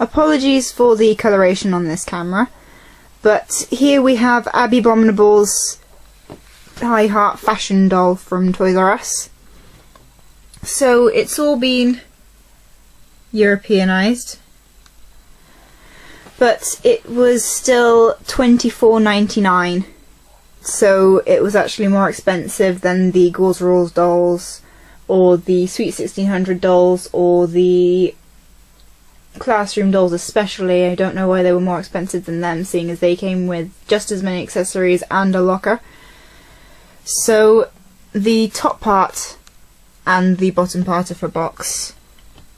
Apologies for the coloration on this camera, but here we have Abbey Bominable's High Heart fashion doll from Toys R Us. So it's all been Europeanized, but it was still $24.99, so it was actually more expensive than the Ghouls Rules dolls, or the Sweet 1600 dolls, or the Classroom dolls especially. I don't know why they were more expensive than them, seeing as they came with just as many accessories and a locker. So the top part and the bottom part of her box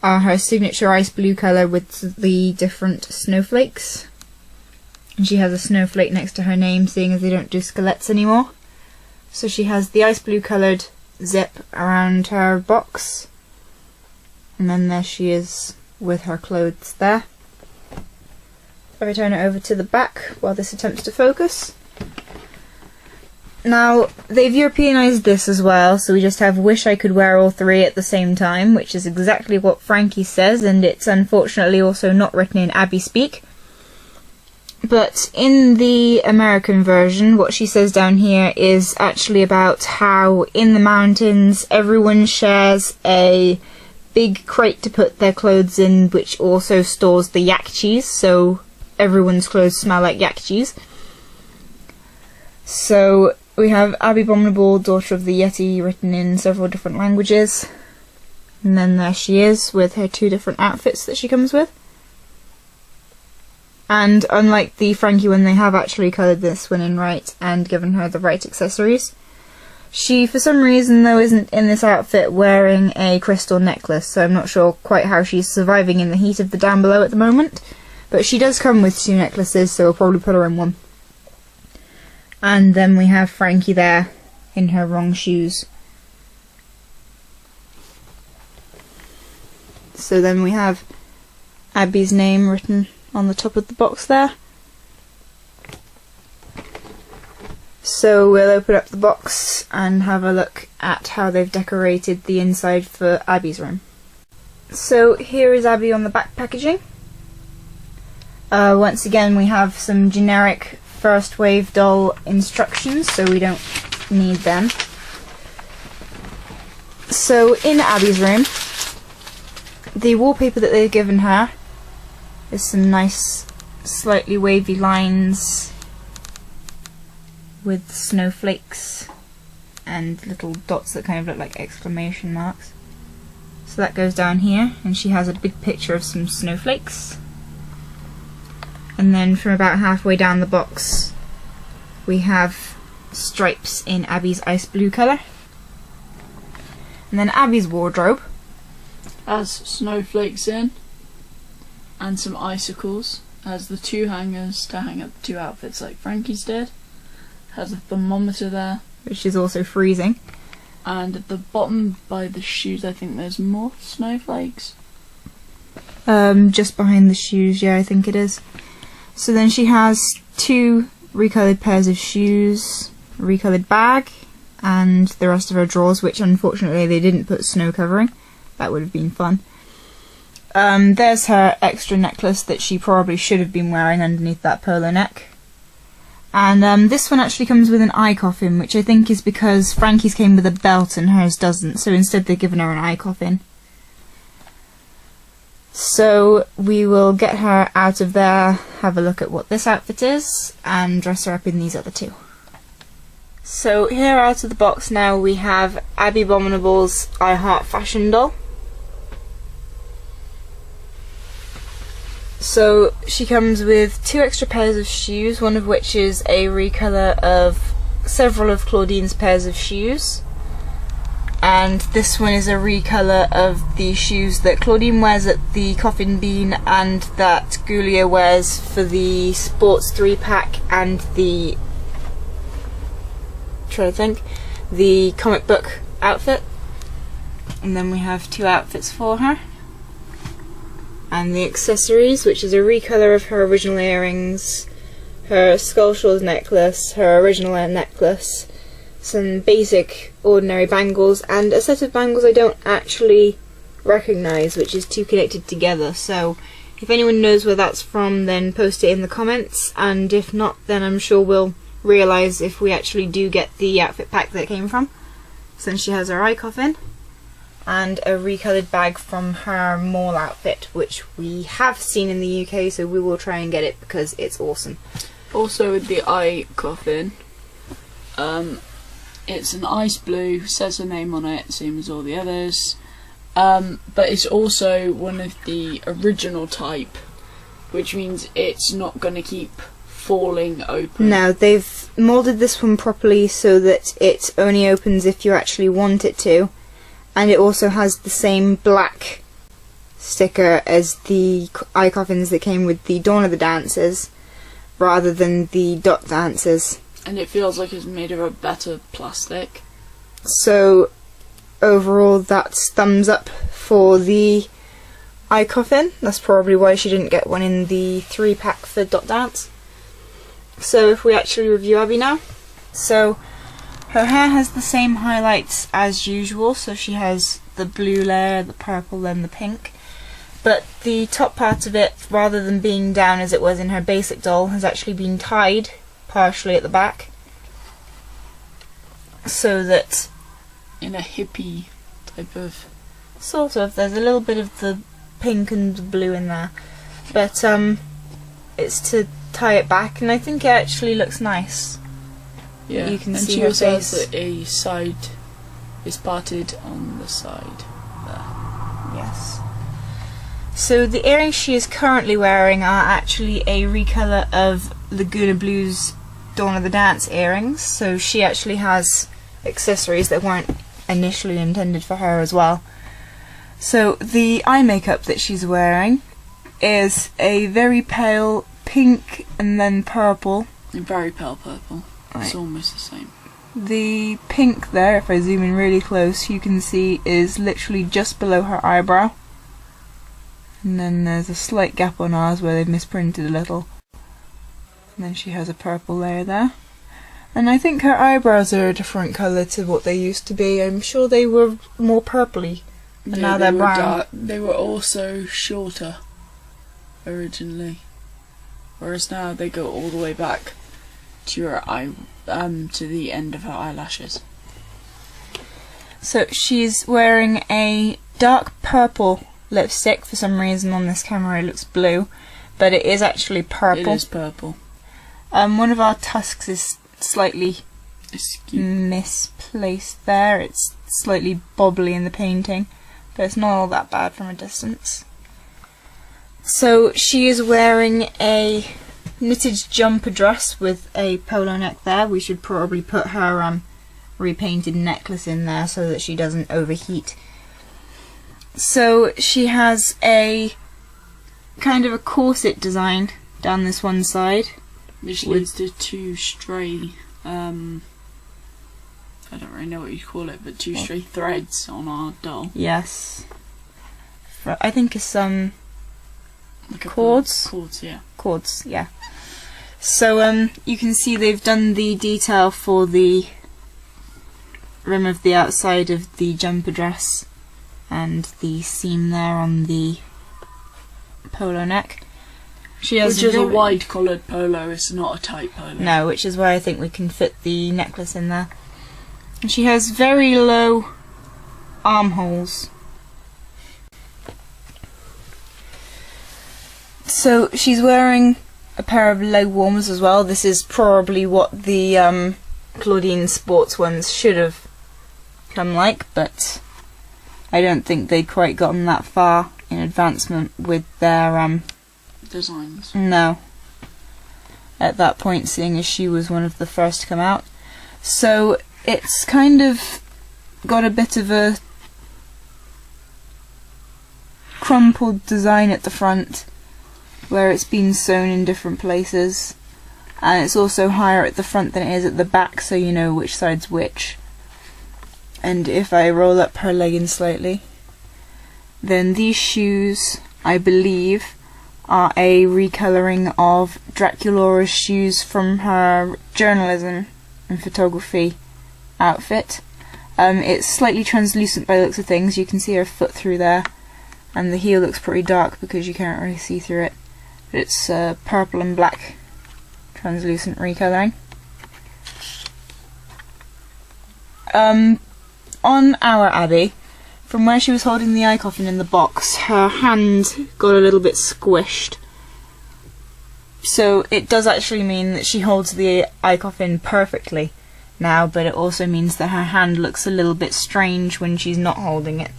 are her signature ice blue colour with the different snowflakes. And she has a snowflake next to her name, seeing as they don't do skeletts anymore. So she has the ice blue coloured zip around her box. And then there she is with her clothes there. If I turn it over to the back while this attempts to focus. Now, they've Europeanized this as well, so we just have "Wish I could wear all three at the same time," which is exactly what Frankie says, and it's unfortunately also not written in Abbey speak. But in the American version, what she says down here is actually about how in the mountains everyone shares a big crate to put their clothes in, which also stores the yak cheese, so everyone's clothes smell like yak cheese. So we have Abbey Bominable, Daughter of the Yeti, written in several different languages. And then there she is with her two different outfits that she comes with. And unlike the Frankie one, they have actually coloured this one in right and given her the right accessories. She, for some reason though, isn't in this outfit wearing a crystal necklace, so I'm not sure quite how she's surviving in the heat of the down below at the moment. But she does come with two necklaces, so we'll probably put her in one. And then we have Frankie there in her wrong shoes. So then we have Abby's name written on the top of the box there. So we'll open up the box and have a look at how they've decorated the inside for Abby's room. So here is Abbey on the back packaging. Once again we have some generic first wave doll instructions, so we don't need them. So in Abby's room, the wallpaper that they've given her is some nice slightly wavy lines with snowflakes and little dots that kind of look like exclamation marks. So that goes down here, and she has a big picture of some snowflakes. And then from about halfway down the box we have stripes in Abby's ice blue colour. And then Abby's wardrobe has snowflakes in and some icicles, has the two hangers to hang up two outfits like Frankie's did, has a thermometer there, which is also freezing, and at the bottom by the shoes I think there's more snowflakes. Just behind the shoes, yeah, I think it is. So then she has two recoloured pairs of shoes, a recoloured bag, and the rest of her drawers, which unfortunately they didn't put snow covering. That would have been fun. There's her extra necklace that she probably should have been wearing underneath that polo neck. And this one actually comes with an eye coffin, which I think is because Frankie's came with a belt and hers doesn't, so instead they've given her an eye coffin. So we will get her out of there, have a look at what this outfit is, and dress her up in these other two. So here out of the box now we have Abbey Bominable's I Heart fashion doll. So she comes with two extra pairs of shoes, one of which is a recolour of several of Claudine's pairs of shoes. And this one is a recolour of the shoes that Claudine wears at the Coffin Bean and that Gulia wears for the Sports 3-pack and the the comic book outfit. And then we have two outfits for her. And the accessories, which is a recolour of her original earrings, her Skull Shawls necklace, her original necklace, some basic ordinary bangles, and a set of bangles I don't actually recognise, which is two connected together. So If anyone knows where that's from, then post it in the comments, and if not, then I'm sure we'll realise if we actually do get the outfit pack that it came from. So she has her eye coffin and a recoloured bag from her mall outfit, which we have seen in the UK, so we will try and get it because it's awesome. Also with the eye coffin, it's an ice blue, says her name on it, same as all the others. But it's also one of the original type, which means it's not going to keep falling open. No, they've moulded this one properly so that it only opens if you actually want it to, and it also has the same black sticker as the eye coffins that came with the Dawn of the Dancers, rather than the Dot Dancers. And it feels like it's made of a better plastic. So overall, that's thumbs up for the eye coffin. That's probably why she didn't get one in the 3-pack for Dot Dance. So if we actually review Abbey now. So her hair has the same highlights as usual, so she has the blue layer, the purple and the pink. But the top part of it, rather than being down as it was in her basic doll, has actually been tied partially at the back. So that in a hippie type of... Sort of. There's a little bit of the pink and the blue in there. But it's to tie it back, and I think it actually looks nice. Yeah, you can and see she her also face. has a side, is parted on the side there. Yes. So the earrings she is currently wearing are actually a recolour of Laguna Blue's Dawn of the Dance earrings, so she actually has accessories that weren't initially intended for her as well. So the eye makeup that she's wearing is a very pale pink and then purple. A very pale purple. Right. It's almost the same. The pink there, if I zoom in really close, you can see is literally just below her eyebrow. And then there's a slight gap on ours where they've misprinted a little. And then she has a purple layer there. And I think her eyebrows are a different colour to what they used to be. I'm sure they were more purpley. And now they're brown. Dark. They were also shorter originally. Whereas now they go all the way back to her eye, to the end of her eyelashes. So she's wearing a dark purple lipstick. For some reason on this camera it looks blue, but it is actually purple. It is purple. One of our tusks is slightly misplaced there. It's slightly bobbly in the painting, but it's not all that bad from a distance. So she is wearing a knitted jumper dress with a polo neck there. We should probably put her repainted necklace in there so that she doesn't overheat. So she has a kind of a corset design down this one side, which leads to two stray, I don't really know what you call it, but two stray threads on our doll. Yes. I think it's some like cords. Cords, yeah. Cords, yeah. So you can see they've done the detail for the rim of the outside of the jumper dress and the seam there on the polo neck. She has which is a wide collared polo, it's not a tight polo. No, which is why I think we can fit the necklace in there. And she has very low armholes. So she's wearing a pair of leg warmers as well. This is probably what the Claudine Sports ones should have come like, but I don't think they'd quite gotten that far in advancement with their designs. No. At that point, seeing as she was one of the first to come out. So it's kind of got a bit of a crumpled design at the front, where it's been sewn in different places, and it's also higher at the front than it is at the back, so you know which side's which. And if I roll up her leggings slightly, then these shoes, I believe, are a recolouring of Draculaura's shoes from her journalism and photography outfit. It's slightly translucent by the looks of things. You can see her foot through there, and the heel looks pretty dark because you can't really see through it. But it's purple and black translucent recolouring. On our Abbey, from where she was holding the eye coffin in the box, her hand got a little bit squished. So it does actually mean that she holds the eye coffin perfectly now, but it also means that her hand looks a little bit strange when she's not holding it.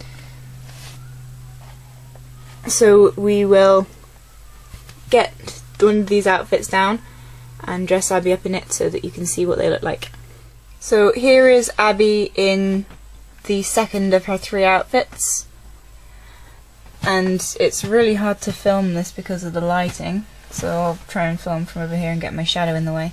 So we will get one of these outfits down and dress Abbey up in it so that you can see what they look like. So here is Abbey in the second of her 3 outfits, and it's really hard to film this because of the lighting, so I'll try and film from over here and get my shadow in the way.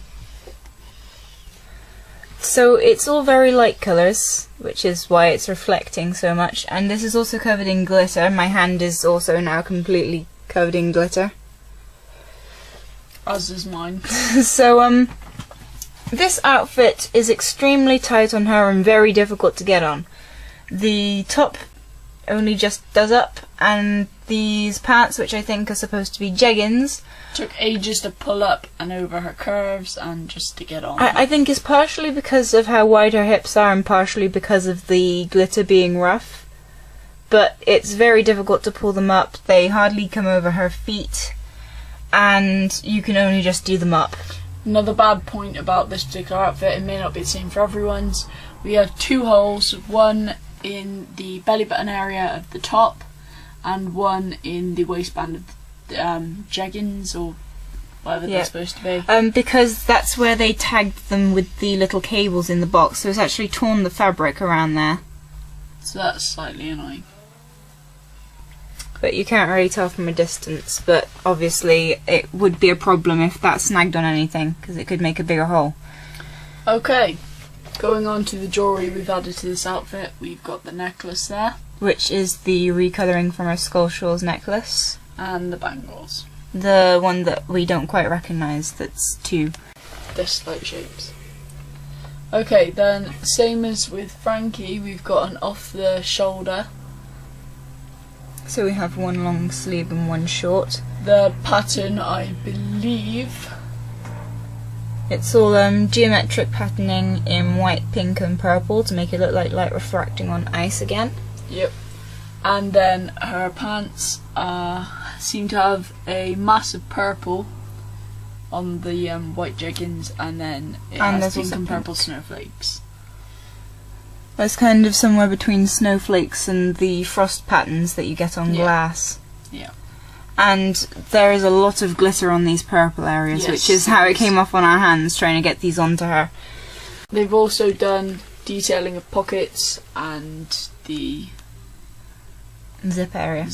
So it's all very light colours, which is why it's reflecting so much, and this is also covered in glitter. My hand is also now completely covered in glitter. As is mine. So this outfit is extremely tight on her and very difficult to get on. The top only just does up, and these pants, which I think are supposed to be jeggings, took ages to pull up and over her curves and just to get on. I think it's partially because of how wide her hips are and partially because of the glitter being rough. But it's very difficult to pull them up. They hardly come over her feet, and you can only just do them up. Another bad point about this particular outfit, it may not be the same for everyone's, we have 2 holes, one in the belly button area of the top and one in the waistband of the jeggings, or whatever they're supposed to be. Because that's where they tagged them with the little cables in the box, so it's actually torn the fabric around there. So that's slightly annoying. But you can't really tell from a distance, but obviously it would be a problem if that snagged on anything, because it could make a bigger hole. Okay, going on to the jewellery we've added to this outfit, we've got the necklace there. Which is the recolouring from her Skull Shawls necklace. And the bangles. The one that we don't quite recognise, that's 2 disc-like shapes. Okay, then same as with Frankie, we've got an off the shoulder. So we have one long sleeve and one short. The pattern, I believe, it's all geometric patterning in white, pink and purple to make it look like light refracting on ice again. Yep. And then her pants seem to have a massive purple on the white jeggings, and then it has pink and purple snowflakes. That's kind of somewhere between snowflakes and the frost patterns that you get on glass. Yeah. And there is a lot of glitter on these purple areas, which is how it came off on our hands trying to get these onto her. They've also done detailing of pockets and the zip area.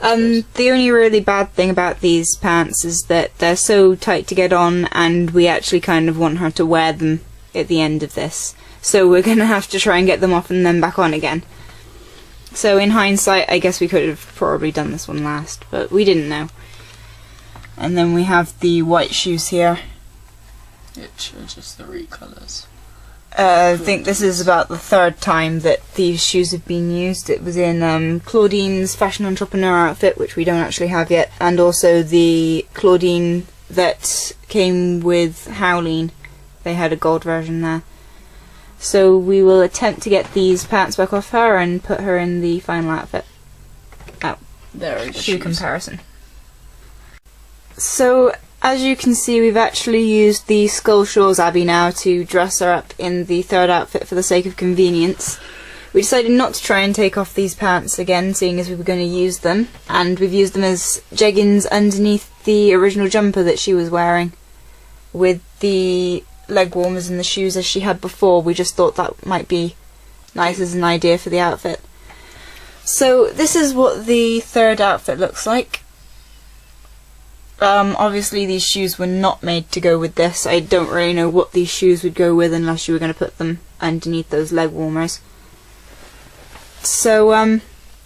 The only really bad thing about these pants is that they're so tight to get on, and we actually kind of want her to wear them at the end of this. So we're going to have to try and get them off and then back on again. So in hindsight, I guess we could have probably done this one last, but we didn't know. And then we have the white shoes here. Which are just the recolours. I think this is about the 3rd time that these shoes have been used. It was in Claudine's Fashion Entrepreneur outfit, which we don't actually have yet, and also the Claudine that came with Howleen. They had a gold version there. So we will attempt to get these pants back off her and put her in the final outfit. There are the shoe shoes. Comparison. So as you can see, we've actually used the Skull Shawls Abbey now to dress her up in the 3rd outfit for the sake of convenience. We decided not to try and take off these pants again, seeing as we were going to use them, and we've used them as jeggings underneath the original jumper that she was wearing, with the leg warmers and the shoes as she had before. We just thought that might be nice as an idea for the outfit. So this is what the 3rd outfit looks like. Obviously these shoes were not made to go with this. I don't really know what these shoes would go with unless you were going to put them underneath those leg warmers. So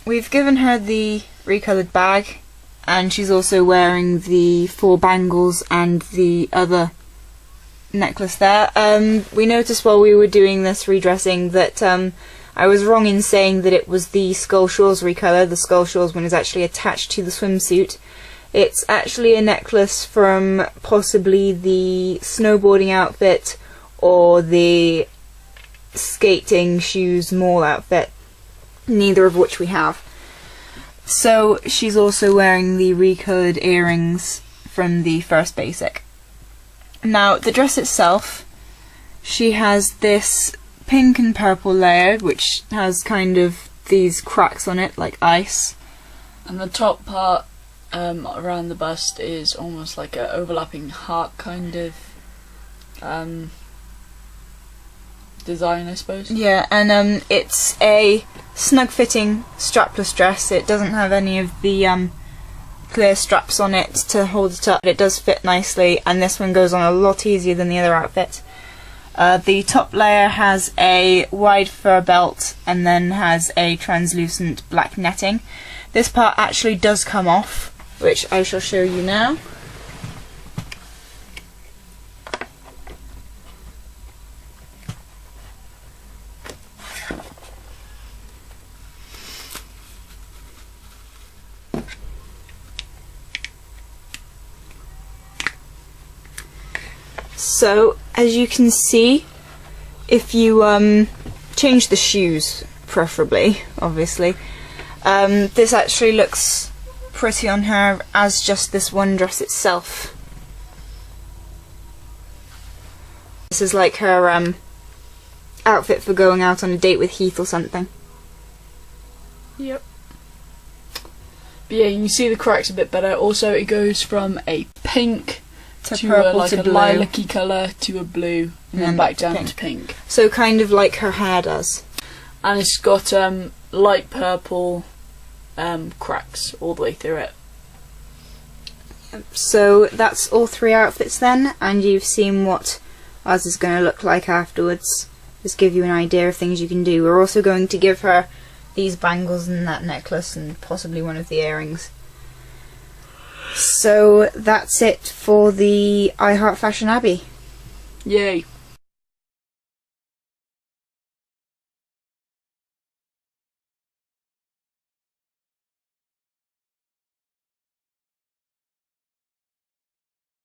we've given her the recoloured bag, and she's also wearing the 4 bangles and the other necklace there. We noticed while we were doing this redressing that I was wrong in saying that it was the Skull Shawls colour. The Skull Shawls one is actually attached to the swimsuit. It's actually a necklace from possibly the snowboarding outfit or the skating shoes mall outfit, neither of which we have. So she's also wearing the recoloured earrings from the first basic. Now the dress itself, she has this pink and purple layer which has kind of these cracks on it like ice, and the top part around the bust is almost like a overlapping heart kind of design, I suppose. Yeah, and it's a snug-fitting strapless dress. It doesn't have any of the clear straps on it to hold it up. It does fit nicely, and this one goes on a lot easier than the other outfit. The top layer has a wide fur belt and then has a translucent black netting. This part actually does come off, which I shall show you now. So, as you can see, if you change the shoes, preferably, obviously, this actually looks pretty on her as just this one dress itself. This is like her outfit for going out on a date with Heath or something. Yep. But yeah, you can see the cracks a bit better. Also, it goes from a pink to purple like to a blue. lilac-y colour to a blue, and then back down to pink. So kind of like her hair does. And it's got light purple cracks all the way through it. So that's all three outfits then, and you've seen what ours is going to look like afterwards. Just give you an idea of things you can do. We're also going to give her these bangles and that necklace and possibly one of the earrings. So that's it for the I Heart Fashion Abbey. Yay.